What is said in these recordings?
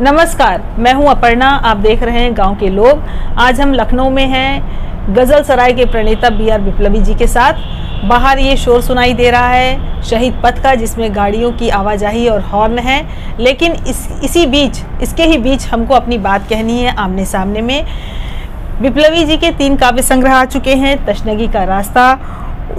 नमस्कार, मैं हूं अपर्णा। आप देख रहे हैं गांव के लोग। आज हम लखनऊ में हैं गज़ल सराय के प्रणेता B.R. विप्लवी जी के साथ। बाहर ये शोर सुनाई दे रहा है शहीद पथ का, जिसमें गाड़ियों की आवाजाही और हॉर्न है। लेकिन इसके ही बीच हमको अपनी बात कहनी है आमने सामने में। विप्लवी जी के 3 काव्य संग्रह आ चुके हैं, तशनगी का रास्ता,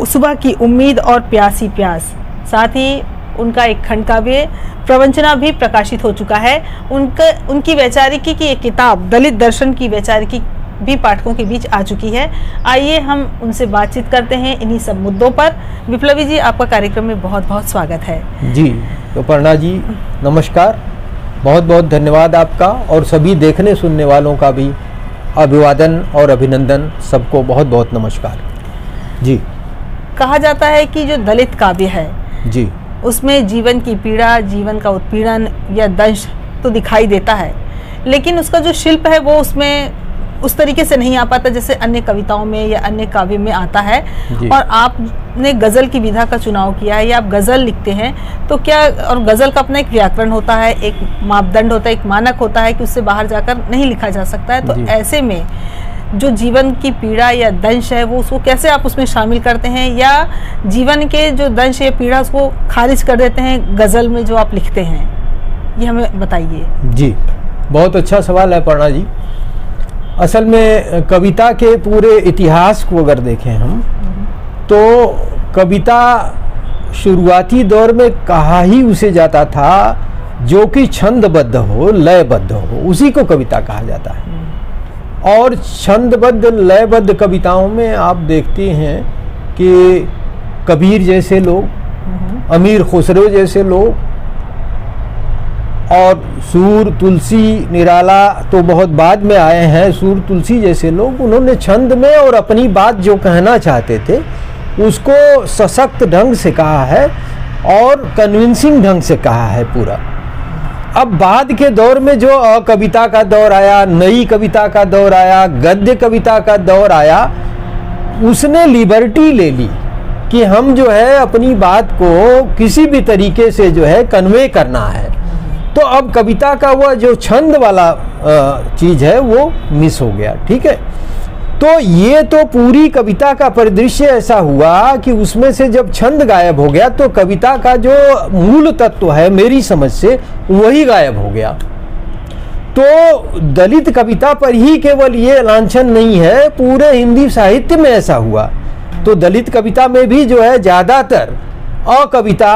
सुबह की उम्मीद और प्यासी प्यास। साथ ही उनका एक खंड काव्य प्रवंचना भी प्रकाशित हो चुका है। उनकी वैचारिकी की एक किताब दलित दर्शन की वैचारिकी भी पाठकों के बीच आ चुकी है। आइए हम उनसे बातचीत करते हैं इन्हीं सब मुद्दों पर। विप्लवी जी, आपका कार्यक्रम में बहुत बहुत स्वागत है। जी तो अपर्णा जी नमस्कार, बहुत बहुत धन्यवाद आपका और सभी देखने सुनने वालों का भी अभिवादन और अभिनंदन। सबको बहुत बहुत नमस्कार जी। कहा जाता है कि जो दलित काव्य है जी, उसमें जीवन की पीड़ा, जीवन का उत्पीड़न या दंश तो दिखाई देता है, लेकिन उसका जो शिल्प है वो उसमें उस तरीके से नहीं आ पाता जैसे अन्य कविताओं में या अन्य काव्य में आता है। और आपने गज़ल की विधा का चुनाव किया है या आप गज़ल लिखते हैं तो क्या, और गज़ल का अपना एक व्याकरण होता है, एक मापदंड होता है, एक मानक होता है कि उससे बाहर जाकर नहीं लिखा जा सकता है। तो ऐसे में जो जीवन की पीड़ा या दंश है वो उसको कैसे आप उसमें शामिल करते हैं, या जीवन के जो दंश या पीड़ा उसको खारिज कर देते हैं गज़ल में जो आप लिखते हैं, ये हमें बताइए। जी बहुत अच्छा सवाल है अपर्णा जी। असल में कविता के पूरे इतिहास को अगर देखें हम तो कविता शुरुआती दौर में कहा ही उसे जाता था जो कि छंदबद्ध हो, लयबद्ध हो, उसी को कविता कहा जाता है। और छंदबद्ध लयबद्ध कविताओं में आप देखते हैं कि कबीर जैसे लोग, अमीर खुसरो जैसे लोग, और सूर तुलसी निराला तो बहुत बाद में आए हैं, सूर तुलसी जैसे लोग, उन्होंने छंद में और अपनी बात जो कहना चाहते थे उसको सशक्त ढंग से कहा है और कन्विंसिंग ढंग से कहा है पूरा। अब बाद के दौर में जो कविता का दौर आया, नई कविता का दौर आया, गद्य कविता का दौर आया, उसने लिबर्टी ले ली कि हम जो है अपनी बात को किसी भी तरीके से जो है कन्वे करना है। तो अब कविता का वह जो छंद वाला चीज़ है वो मिस हो गया। ठीक है, तो ये तो पूरी कविता का परिदृश्य ऐसा हुआ कि उसमें से जब छंद गायब हो गया तो कविता का जो मूल तत्व है मेरी समझ से वही गायब हो गया। तो दलित कविता पर ही केवल ये लांछन नहीं है, पूरे हिंदी साहित्य में ऐसा हुआ। तो दलित कविता में भी जो है ज़्यादातर अकविता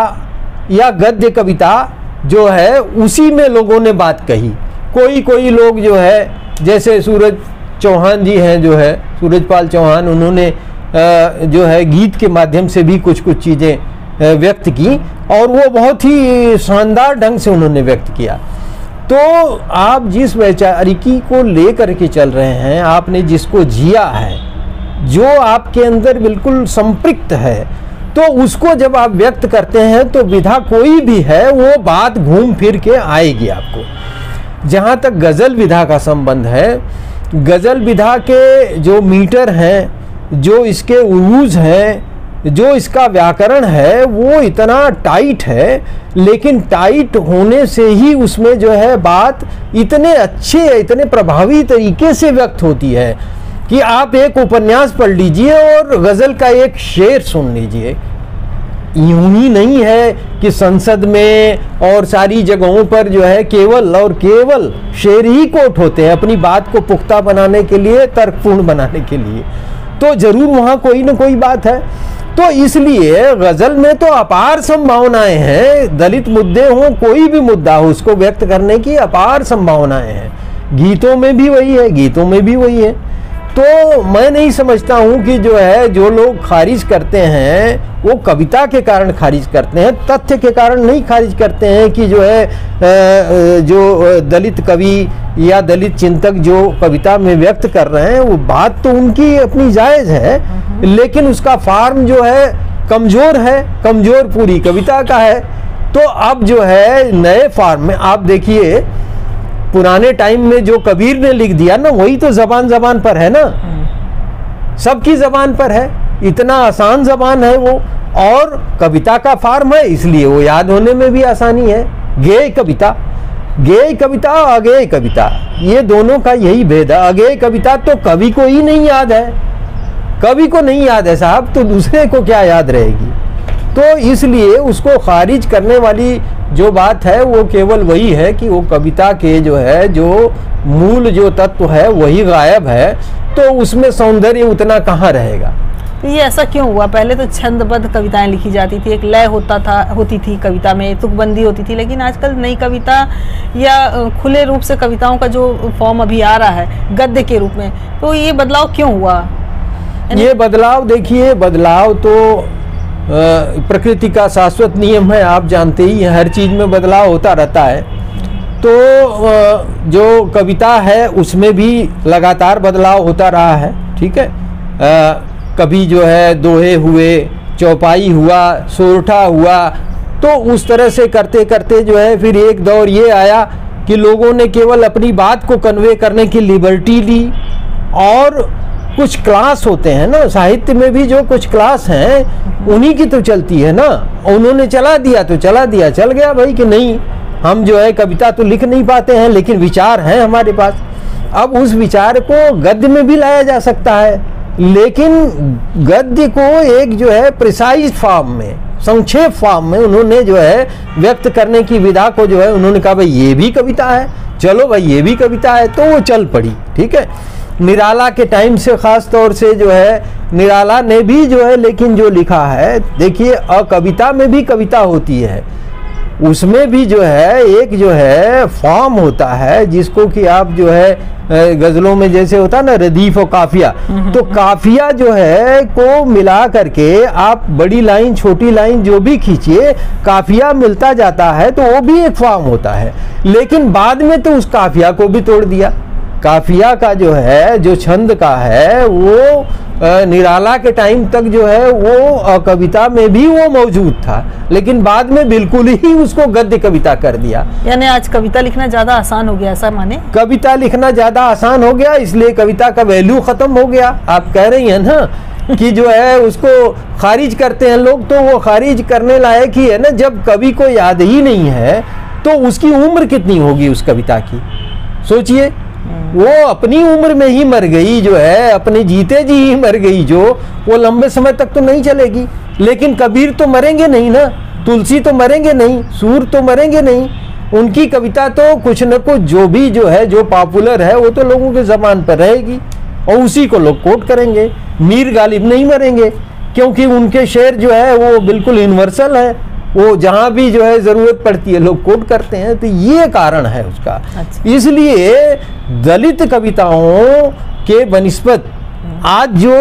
या गद्य कविता जो है उसी में लोगों ने बात कही। कोई लोग जो है जैसे सूरज चौहान जी हैं, जो है सूरजपाल चौहान, उन्होंने जो है गीत के माध्यम से भी कुछ चीज़ें व्यक्त की और वो बहुत ही शानदार ढंग से उन्होंने व्यक्त किया। तो आप जिस वैचारिकी को लेकर के चल रहे हैं, आपने जिसको जिया है, जो आपके अंदर बिल्कुल संपृक्त है, तो उसको जब आप व्यक्त करते हैं तो विधा कोई भी है वो बात घूम फिर के आएगी आपको। जहाँ तक गज़ल विधा का संबंध है, गज़ल विधा के जो मीटर हैं, जो इसके उरूज हैं, जो इसका व्याकरण है वो इतना टाइट है, लेकिन टाइट होने से ही उसमें जो है बात इतने अच्छे, इतने प्रभावी तरीके से व्यक्त होती है कि आप एक उपन्यास पढ़ लीजिए और गज़ल का एक शेर सुन लीजिए। यूं ही नहीं है कि संसद में और सारी जगहों पर जो है केवल और केवल शेर ही कोट होते हैं अपनी बात को पुख्ता बनाने के लिए, तर्कपूर्ण बनाने के लिए। तो जरूर वहाँ कोई ना कोई बात है। तो इसलिए गज़ल में तो अपार संभावनाएं हैं। दलित मुद्दे हों, कोई भी मुद्दा हो, उसको व्यक्त करने की अपार संभावनाएं हैं। गीतों में भी वही है, गीतों में भी वही है। तो मैं नहीं समझता हूँ कि जो है जो लोग खारिज करते हैं वो कविता के कारण खारिज करते हैं, तथ्य के कारण नहीं खारिज करते हैं कि जो है जो दलित कवि या दलित चिंतक जो कविता में व्यक्त कर रहे हैं वो बात तो उनकी अपनी जायज़ है, लेकिन उसका फॉर्म जो है कमज़ोर है, कमज़ोर पूरी कविता का है। तो अब जो है नए फॉर्म में आप देखिए, पुराने टाइम में जो कबीर ने लिख दिया ना, वही तो जबान पर है ना, सबकी जबान पर है, इतना आसान जबान है वो, और कविता का फॉर्म है इसलिए वो याद होने में भी आसानी है। गेय कविता, गेय कविता और अगेय कविता, ये दोनों का यही भेद है। अगेय कविता तो कवि को ही नहीं याद है, कवि को नहीं याद है साहब, तो दूसरे को क्या याद रहेगी। तो इसलिए उसको खारिज करने वाली जो बात है वो केवल वही है कि वो कविता के जो है जो मूल जो तत्व है वही गायब है, तो उसमें सौंदर्य उतना कहाँ रहेगा। तो ये ऐसा क्यों हुआ? पहले तो छंदबद्ध कविताएं लिखी जाती थी, एक लय होती थी कविता में, तुकबंदी होती थी, लेकिन आजकल नई कविता या खुले रूप से कविताओं का जो फॉर्म अभी आ रहा है गद्य के रूप में, तो ये बदलाव क्यों हुआ? ये बदलाव देखिए, बदलाव तो प्रकृति का शाश्वत नियम है, आप जानते ही हैं, हर चीज़ में बदलाव होता रहता है। तो जो कविता है उसमें भी लगातार बदलाव होता रहा है, ठीक है। कभी जो है दोहे हुए, चौपाई हुआ, सोरठा हुआ, तो उस तरह से करते करते जो है फिर एक दौर ये आया कि लोगों ने केवल अपनी बात को कन्वे करने की लिबर्टी ली। और कुछ क्लास होते हैं ना साहित्य में भी, जो कुछ क्लास हैं उन्हीं की तो चलती है ना, उन्होंने चला दिया तो चला दिया, चल गया भाई कि नहीं हम जो है कविता तो लिख नहीं पाते हैं लेकिन विचार हैं हमारे पास। अब उस विचार को गद्य में भी लाया जा सकता है, लेकिन गद्य को एक जो है प्रिसाइज फॉर्म में, संक्षेप फॉर्म में उन्होंने जो है व्यक्त करने की विधा को जो है उन्होंने कहा भाई ये भी कविता है, चलो भाई ये भी कविता है, तो वो चल पड़ी, ठीक है। निराला के टाइम से खास तौर से जो है निराला ने भी जो है लेकिन जो लिखा है, देखिए अकविता में भी कविता होती है, उसमें भी जो है एक जो है फॉर्म होता है जिसको कि आप जो है गजलों में जैसे होता है ना रदीफ और काफिया, तो काफिया जो है को मिला करके आप बड़ी लाइन छोटी लाइन जो भी खींचिए काफिया मिलता जाता है, तो वो भी एक फॉर्म होता है। लेकिन बाद में तो उस काफिया को भी तोड़ दिया। काफिया का जो है जो छंद का है वो निराला के टाइम तक जो है वो कविता में भी वो मौजूद था, लेकिन बाद में बिल्कुल ही उसको गद्य कविता कर दिया। यानी आज कविता लिखना ज्यादा आसान हो गया, ऐसा माने? कविता लिखना ज्यादा आसान हो गया, इसलिए कविता का वैल्यू खत्म हो गया। आप कह रही हैं ना कि जो है उसको खारिज करते हैं लोग, तो वो खारिज करने लायक ही है ना। जब कवि को याद ही नहीं है तो उसकी उम्र कितनी होगी उस कविता की, सोचिए। वो अपनी उम्र में ही मर गई जो है, अपने जीते जी ही मर गई जो, वो लंबे समय तक तो नहीं चलेगी। लेकिन कबीर तो मरेंगे नहीं ना, तुलसी तो मरेंगे नहीं, सूर तो मरेंगे नहीं, उनकी कविता तो कुछ न कुछ जो भी जो है जो पॉपुलर है वो तो लोगों के ज़बान पर रहेगी और उसी को लोग कोट करेंगे। मीर गालिब नहीं मरेंगे क्योंकि उनके शेर जो है वो बिल्कुल यूनिवर्सल है, वो जहाँ भी जो है ज़रूरत पड़ती है लोग कोट करते हैं, तो ये कारण है उसका। अच्छा। इसलिए दलित कविताओं के बनिस्बत आज जो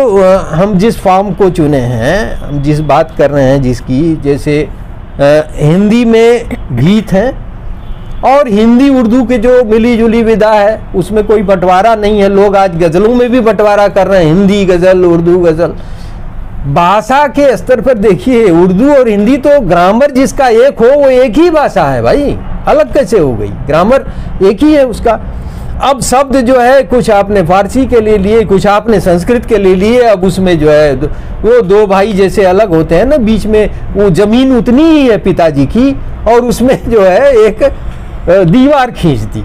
हम जिस फॉर्म को चुने हैं, हम जिस बात कर रहे हैं जिसकी, जैसे हिंदी में गीत हैं और हिंदी उर्दू के जो मिली जुली विधा है उसमें कोई बंटवारा नहीं है। लोग आज गज़लों में भी बंटवारा कर रहे हैं, हिंदी गज़ल उर्दू गज़ल। भाषा के स्तर पर देखिए उर्दू और हिंदी तो ग्रामर जिसका एक हो वो एक ही भाषा है भाई, अलग कैसे हो गई? ग्रामर एक ही है उसका। अब शब्द जो है कुछ आपने फारसी के लिए लिए, कुछ आपने संस्कृत के लिए लिए, अब उसमें जो है वो दो भाई जैसे अलग होते हैं ना, बीच में वो जमीन उतनी ही है पिताजी की और उसमें जो है एक दीवार खींच दी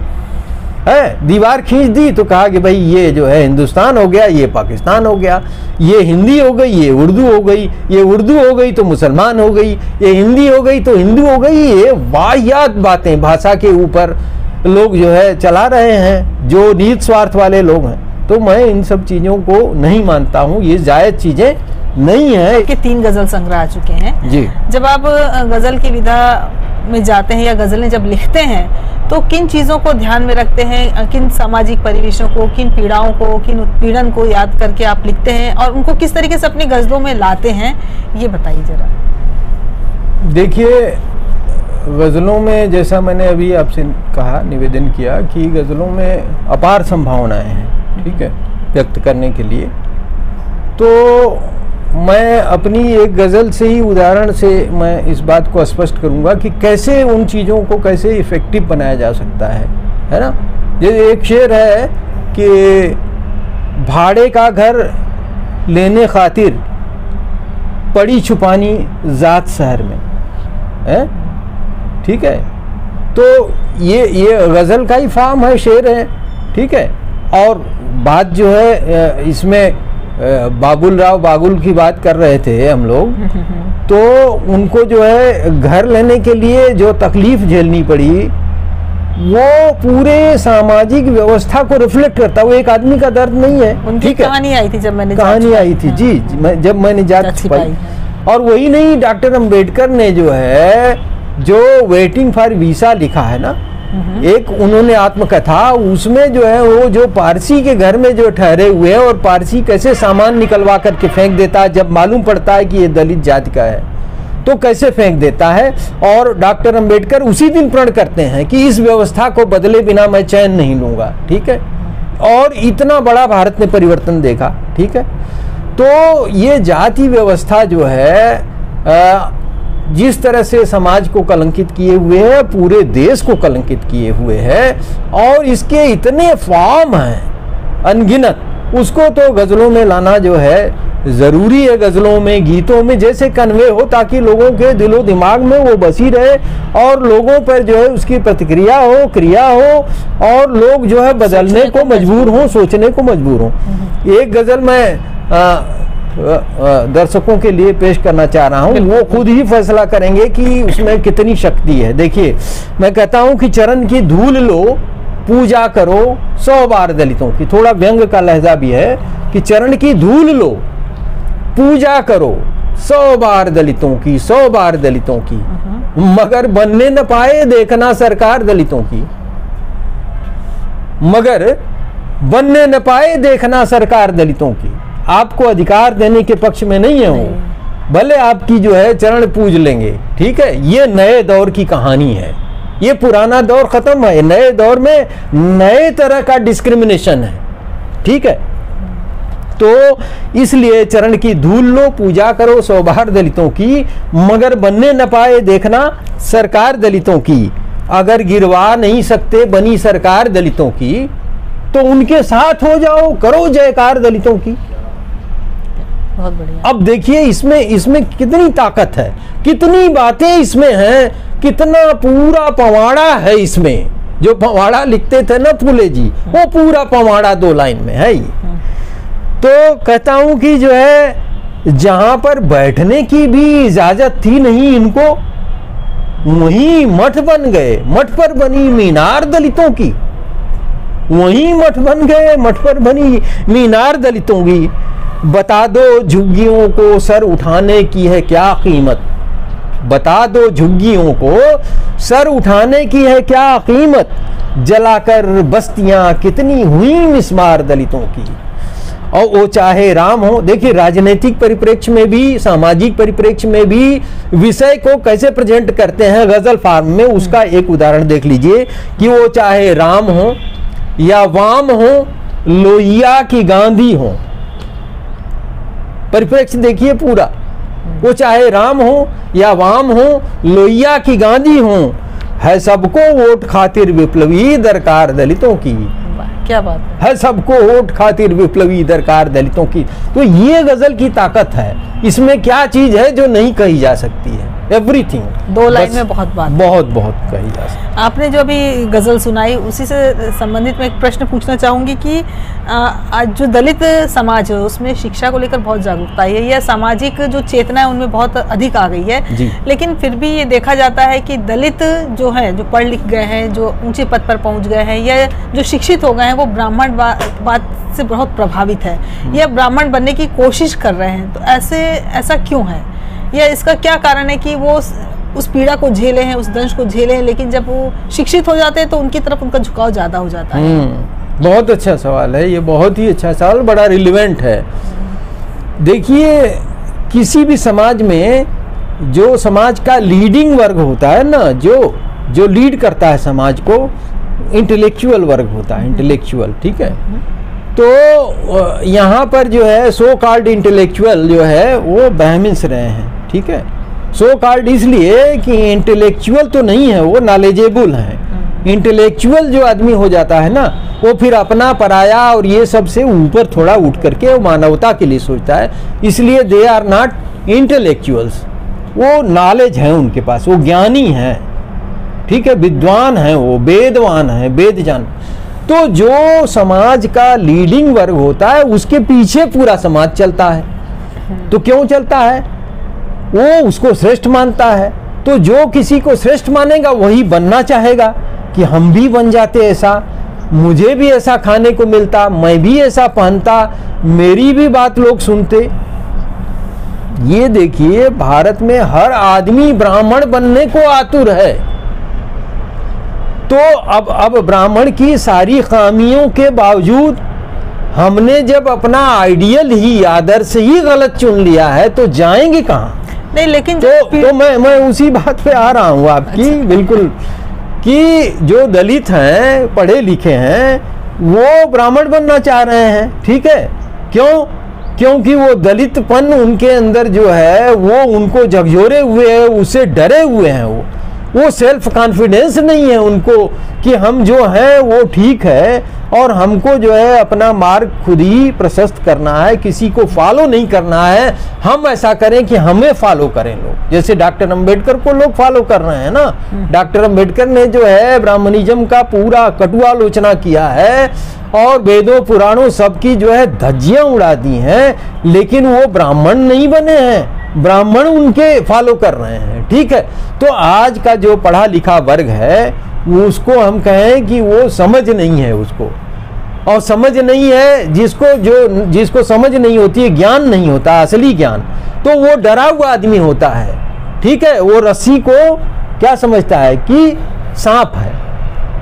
है, दीवार खींच दी तो कहा कि भाई ये जो है हिंदुस्तान हो गया, ये पाकिस्तान हो गया, ये हिंदी हो गई, ये उर्दू हो गई, ये उर्दू हो गई तो मुसलमान हो गई, ये हिंदी हो गई तो हिंदू हो गई। ये वाहियात बातें भाषा के ऊपर लोग जो है चला रहे हैं, जो नीच स्वार्थ वाले लोग हैं। तो मैं इन सब चीज़ों को नहीं मानता हूँ, ये जायज़ चीज़ें नहीं है। कि 3 गज़ल संग्रह आ चुके हैं जी। जब आप गज़ल की विधा में जाते हैं या गज़लें जब लिखते हैं तो किन चीज़ों को ध्यान में रखते हैं, किन सामाजिक परिवेशों को, किन पीड़ाओं को, किन उत्पीड़न को याद करके आप लिखते हैं और उनको किस तरीके से अपनी गज़लों में लाते हैं, ये बताइए जरा। देखिए गज़लों में जैसा मैंने अभी आपसे कहा, निवेदन किया कि गज़लों में अपार संभावनाएं हैं, ठीक है, व्यक्त करने के लिए। तो मैं अपनी एक गज़ल से ही उदाहरण से मैं इस बात को स्पष्ट करूंगा कि कैसे उन चीज़ों को कैसे इफ़ेक्टिव बनाया जा सकता है ना। जैसे एक शेर है कि भाड़े का घर लेने खातिर पड़ी छुपानी ज़ात शहर में है, ठीक है। तो ये गज़ल का ही फॉर्म है, शेर है, ठीक है। और बात जो है इसमें बाबुल राव बागुल की बात कर रहे थे हम लोग, तो उनको जो है घर लेने के लिए जो तकलीफ झेलनी पड़ी वो पूरे सामाजिक व्यवस्था को रिफ्लेक्ट करता है, वो एक आदमी का दर्द नहीं है। उनकी कहानी आई थी जब मैंने कहानी आई थी जी, जब मैंने जात छिपाई। और वही नहीं, डॉक्टर अंबेडकर ने जो है जो वेटिंग फॉर वीसा लिखा है ना, एक उन्होंने आत्मकथा, उसमें जो है वो जो पारसी के घर में जो ठहरे हुए हैं और पारसी कैसे सामान निकलवा करके फेंक देता है जब मालूम पड़ता है कि ये दलित जाति का है, तो कैसे फेंक देता है। और डॉक्टर अंबेडकर उसी दिन प्रण करते हैं कि इस व्यवस्था को बदले बिना मैं चैन नहीं लूंगा, ठीक है। और इतना बड़ा भारत ने परिवर्तन देखा, ठीक है। तो ये जाति व्यवस्था जो है जिस तरह से समाज को कलंकित किए हुए है, पूरे देश को कलंकित किए हुए है, और इसके इतने फॉर्म हैं अनगिनत, उसको तो गज़लों में लाना जो है ज़रूरी है, गज़लों में, गीतों में जैसे कन्वे हो, ताकि लोगों के दिलो दिमाग में वो बसी रहे और लोगों पर जो है उसकी प्रतिक्रिया हो, क्रिया हो, और लोग जो है बदलने को मजबूर हों, सोचने को मजबूर हों। एक गज़ल मैं दर्शकों के लिए पेश करना चाह रहा हूँ, वो खुद ही फैसला करेंगे कि उसमें कितनी शक्ति है। देखिए, मैं कहता हूँ कि चरण की धूल लो, पूजा करो 100 बार दलितों की। थोड़ा व्यंग का लहजा भी है कि चरण की धूल लो, पूजा करो 100 बार दलितों की, 100 बार दलितों की, मगर बनने न पाए देखना सरकार दलितों की, मगर बनने न पाए देखना सरकार दलितों की। आपको अधिकार देने के पक्ष में नहीं है वो, भले आपकी जो है चरण पूज लेंगे, ठीक है। ये नए दौर की कहानी है, ये पुराना दौर खत्म है, नए दौर में नए तरह का डिस्क्रिमिनेशन है, ठीक है। तो इसलिए चरण की धूल लो, पूजा करो 100 बार दलितों की, मगर बनने न पाए देखना सरकार दलितों की। अगर गिरवा नहीं सकते बनी सरकार दलितों की, तो उनके साथ हो जाओ, करो जयकार दलितों की। बहुत बढ़िया। अब देखिए इसमें कितनी ताकत है, कितनी बातें इसमें हैं, कितना पूरा पवाड़ा है इसमें। जो पवाड़ा लिखते थे ना फूले जी, वो पूरा पवाड़ा 2 लाइन में है ये। तो कहता हूं कि जो है जहां पर बैठने की भी इजाजत थी नहीं इनको, वहीं मठ बन गए, मठ पर बनी मीनार दलितों की, वहीं मठ बन गए, मठ पर बनी मीनार दलितों की। बता दो झुग्गियों को सर उठाने की है क्या कीमत, बता दो झुग्गियों को सर उठाने की है क्या कीमत, जलाकर बस्तियां कितनी हुई मिस्मार दलितों की। और वो चाहे राम हो, देखिए राजनीतिक परिप्रेक्ष्य में भी, सामाजिक परिप्रेक्ष्य में भी विषय को कैसे प्रेजेंट करते हैं गजल फॉर्म में, उसका एक उदाहरण देख लीजिए कि वो चाहे राम हो या वाम हो, लोहिया की गांधी हो। परिप्रेक्ष्य देखिए पूरा, वो चाहे राम हो या वाम हो, लोहिया की गांधी हो, है सबको वोट खातिर विप्लवी दरकार दलितों की। क्या बात है सबको वोट खातिर विप्लवी दरकार दलितों की। तो ये गजल की ताकत है, इसमें क्या चीज है जो नहीं कही जा सकती है, एवरीथिंग। 2 लाइन में बहुत बात, बहुत कही जा सकती है। आपने जो अभी गजल सुनाई उसी से संबंधित मैं एक प्रश्न पूछना चाहूंगी कि आज जो दलित समाज है उसमें शिक्षा को लेकर बहुत जागरूकता है, या सामाजिक जो चेतना है उनमें बहुत अधिक आ गई है, लेकिन फिर भी ये देखा जाता है कि दलित जो है, जो पढ़ लिख गए हैं, जो ऊंचे पद पर पहुंच गए हैं, या जो शिक्षित हो गए हैं, वो ब्राह्मण बात से बहुत प्रभावित है या ब्राह्मण बनने की कोशिश कर रहे हैं। तो ऐसा क्यों है, या इसका क्या कारण है कि वो उस पीड़ा को झेले हैं, उस दंश को झेले हैं, लेकिन जब वो शिक्षित हो जाते हैं तो उनकी तरफ उनका झुकाव ज्यादा हो जाता है। बहुत अच्छा सवाल है ये, बहुत ही अच्छा सवाल, बड़ा रिलेवेंट है। देखिए किसी भी समाज में जो समाज का लीडिंग वर्ग होता है ना, जो लीड करता है समाज को, इंटेलेक्चुअल वर्ग होता है, इंटेलेक्चुअल, ठीक है। तो यहाँ पर जो है सो कॉल्ड इंटेलेक्चुअल जो है वो ब्राह्मण्स रहे हैं, ठीक है। सो कॉल्ड इसलिए कि इंटेलेक्चुअल तो नहीं है, वो नॉलेजेबल है। इंटेलेक्चुअल जो आदमी हो जाता है ना, वो फिर अपना पराया और ये सब से ऊपर थोड़ा उठ करके वो मानवता के लिए सोचता है, इसलिए दे आर नॉट इंटेलेक्चुअल्स। वो नॉलेज है उनके पास, वो ज्ञानी है, ठीक है, विद्वान हैं, वो वेदवान हैं, वेद जान। तो जो समाज का लीडिंग वर्ग होता है उसके पीछे पूरा समाज चलता है। तो क्यों चलता है? वो उसको श्रेष्ठ मानता है। तो जो किसी को श्रेष्ठ मानेगा वही बनना चाहेगा कि हम भी बन जाते ऐसा, मुझे भी ऐसा खाने को मिलता, मैं भी ऐसा पहनता, मेरी भी बात लोग सुनते। ये देखिए, भारत में हर आदमी ब्राह्मण बनने को आतुर है। तो अब ब्राह्मण की सारी खामियों के बावजूद हमने जब अपना आइडियल ही, आदर्श ही गलत चुन लिया है तो जाएंगे कहाँ? नहीं, लेकिन तो मैं उसी बात पे आ रहा हूँ आपकी। अच्छा। बिल्कुल, कि जो दलित हैं, पढ़े लिखे हैं, वो ब्राह्मण बनना चाह रहे हैं। ठीक है, क्यों? क्योंकि वो दलितपन उनके अंदर जो है वो उनको झकझोरे हुए है, उससे डरे हुए हैं। वो सेल्फ कॉन्फिडेंस नहीं है उनको कि हम जो है वो ठीक है और हमको जो है अपना मार्ग खुद ही प्रशस्त करना है, किसी को फॉलो नहीं करना है। हम ऐसा करें कि हमें फॉलो करें लोग, जैसे डॉक्टर अंबेडकर को लोग फॉलो कर रहे हैं ना। डॉक्टर अंबेडकर ने जो है ब्राह्मणिज्म का पूरा कटुआलोचना किया है और वेदों पुराणों सबकी जो है धज्जियां उड़ा दी हैं, लेकिन वो ब्राह्मण नहीं बने हैं, ब्राह्मण उनके फॉलो कर रहे हैं। ठीक है, तो आज का जो पढ़ा लिखा वर्ग है उसको हम कहें कि वो समझ नहीं है उसको, और समझ नहीं है जिसको समझ नहीं होती है, ज्ञान नहीं होता, असली ज्ञान, तो वो डरा हुआ आदमी होता है। ठीक है, वो रस्सी को क्या समझता है कि सांप है,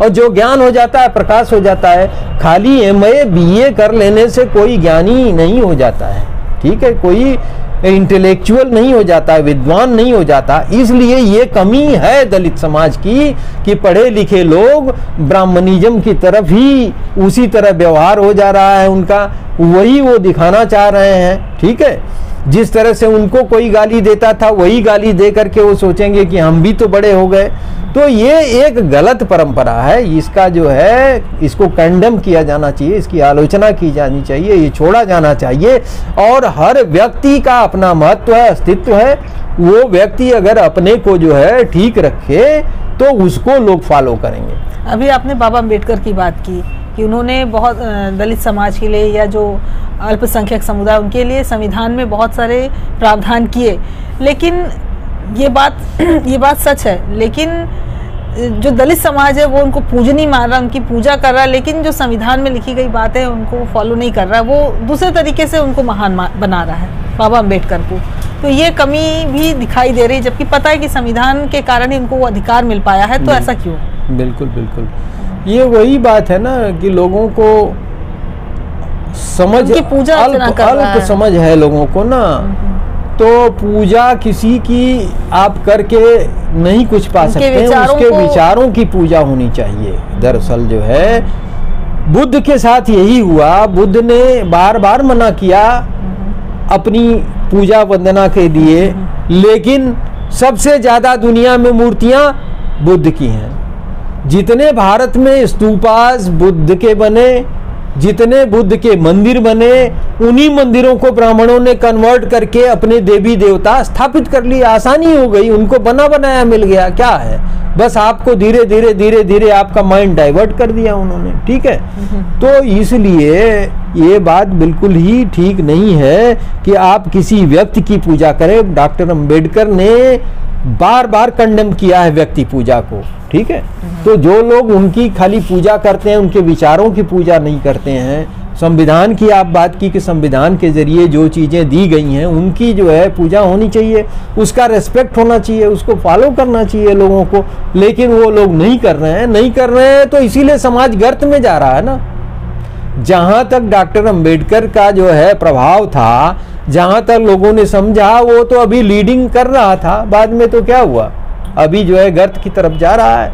और जो ज्ञान हो जाता है, प्रकाश हो जाता है। खाली MA BA कर लेने से कोई ज्ञानी नहीं हो जाता है। ठीक है, कोई इंटेलेक्चुअल नहीं हो जाता, विद्वान नहीं हो जाता। इसलिए ये कमी है दलित समाज की कि पढ़े लिखे लोग ब्राह्मणिज्म की तरफ ही उसी तरह व्यवहार हो जा रहा है उनका, वही वो दिखाना चाह रहे हैं। ठीक है, जिस तरह से उनको कोई गाली देता था वही गाली दे करके वो सोचेंगे कि हम भी तो बड़े हो गए। तो ये एक गलत परंपरा है, इसका जो है इसको कंडेम किया जाना चाहिए, इसकी आलोचना की जानी चाहिए, ये छोड़ा जाना चाहिए। और हर व्यक्ति का अपना महत्व है, अस्तित्व है। वो व्यक्ति अगर अपने को जो है ठीक रखे तो उसको लोग फॉलो करेंगे। अभी आपने बाबा अम्बेडकर की बात की कि उन्होंने बहुत दलित समाज के लिए या जो अल्पसंख्यक समुदाय उनके लिए संविधान में बहुत सारे प्रावधान किए, लेकिन ये बात सच है। लेकिन जो दलित समाज है वो उनको पूजनीय मान रहा, उनकी पूजा कर रहा है, लेकिन जो संविधान में लिखी गई बात है उनको फॉलो नहीं कर रहा, वो दूसरे तरीके से उनको महान बना रहा है बाबा अम्बेडकर को। तो ये कमी भी दिखाई दे रही है, जबकि पता है कि संविधान के कारण ही उनको वो अधिकार मिल पाया है। तो ऐसा क्यों? बिल्कुल बिल्कुल, ये वही बात है ना कि लोगों को समझ, अल्प समझ है लोगों को ना। तो पूजा किसी की आप करके नहीं कुछ पा सकते हैं, उसके विचारों की पूजा होनी चाहिए। दरअसल जो है बुद्ध के साथ यही हुआ, बुद्ध ने बार बार मना किया अपनी पूजा वंदना के लिए, लेकिन सबसे ज्यादा दुनिया में मूर्तियां बुद्ध की हैं। जितने भारत में स्तूपास बुद्ध के बने, जितने बुद्ध के मंदिर बने, उन्हीं मंदिरों को ब्राह्मणों ने कन्वर्ट करके अपने देवी देवता स्थापित कर लिए। आसानी हो गई, उनको बना बनाया मिल गया। क्या है, बस आपको धीरे धीरे धीरे धीरे आपका माइंड डाइवर्ट कर दिया उन्होंने। ठीक है, तो इसलिए ये बात बिल्कुल ही ठीक नहीं है कि आप किसी व्यक्ति की पूजा करें। डॉक्टर अंबेडकर ने बार बार कंडेम किया है व्यक्ति पूजा को। ठीक है, तो जो लोग उनकी खाली पूजा करते हैं, उनके विचारों की पूजा नहीं करते हैं। संविधान की आप बात की कि संविधान के जरिए जो चीज़ें दी गई हैं उनकी जो है पूजा होनी चाहिए, उसका रेस्पेक्ट होना चाहिए, उसको फॉलो करना चाहिए लोगों को। लेकिन वो लोग नहीं कर रहे हैं तो इसीलिए समाज गर्त में जा रहा है ना। जहाँ तक डॉक्टर अंबेडकर का जो है प्रभाव था, जहाँ तक लोगों ने समझा, वो तो अभी लीडिंग कर रहा था। बाद में तो क्या हुआ, अभी जो है गर्त की तरफ जा रहा है।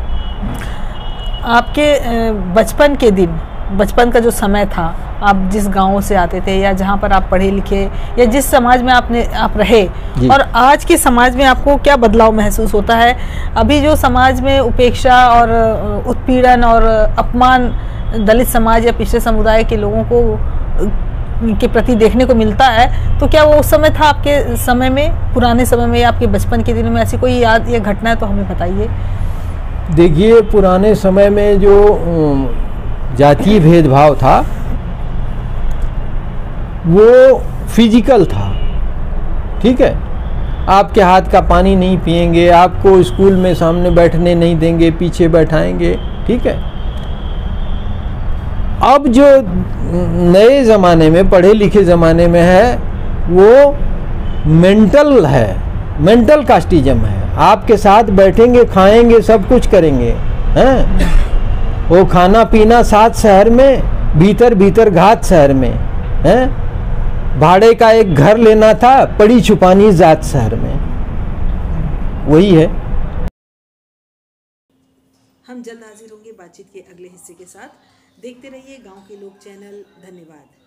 आपके बचपन के दिन, बचपन का जो समय था, आप जिस गांव से आते थे या जहां पर आप पढ़े लिखे या जिस समाज में आप रहे, और आज के समाज में आपको क्या बदलाव महसूस होता है? अभी जो समाज में उपेक्षा और उत्पीड़न और अपमान दलित समाज या पिछड़े समुदाय के लोगों को के प्रति देखने को मिलता है, तो क्या वो उस समय था आपके समय में, पुराने समय में, आपके बचपन के दिनों में ऐसी कोई याद या घटना है तो हमें बताइए। देखिए, पुराने समय में जो जातीय भेदभाव था वो फिजिकल था, ठीक है। आपके हाथ का पानी नहीं पिएंगे, आपको स्कूल में सामने बैठने नहीं देंगे, पीछे बैठाएंगे, ठीक है। अब जो नए ज़माने में, पढ़े लिखे ज़माने में है, वो मेंटल है, मेंटल कास्टिज्म है। आपके साथ बैठेंगे, खाएंगे, सब कुछ करेंगे, हैं। वो खाना पीना साथ शहर में, भीतर भीतर घात शहर में, हैं। भाड़े का एक घर लेना था, पड़ी छुपानी जात शहर में, वही है। हम जल्द हाजिर होंगे बातचीत के अगले हिस्से के साथ। देखते रहिए गांव के लोग चैनल। धन्यवाद।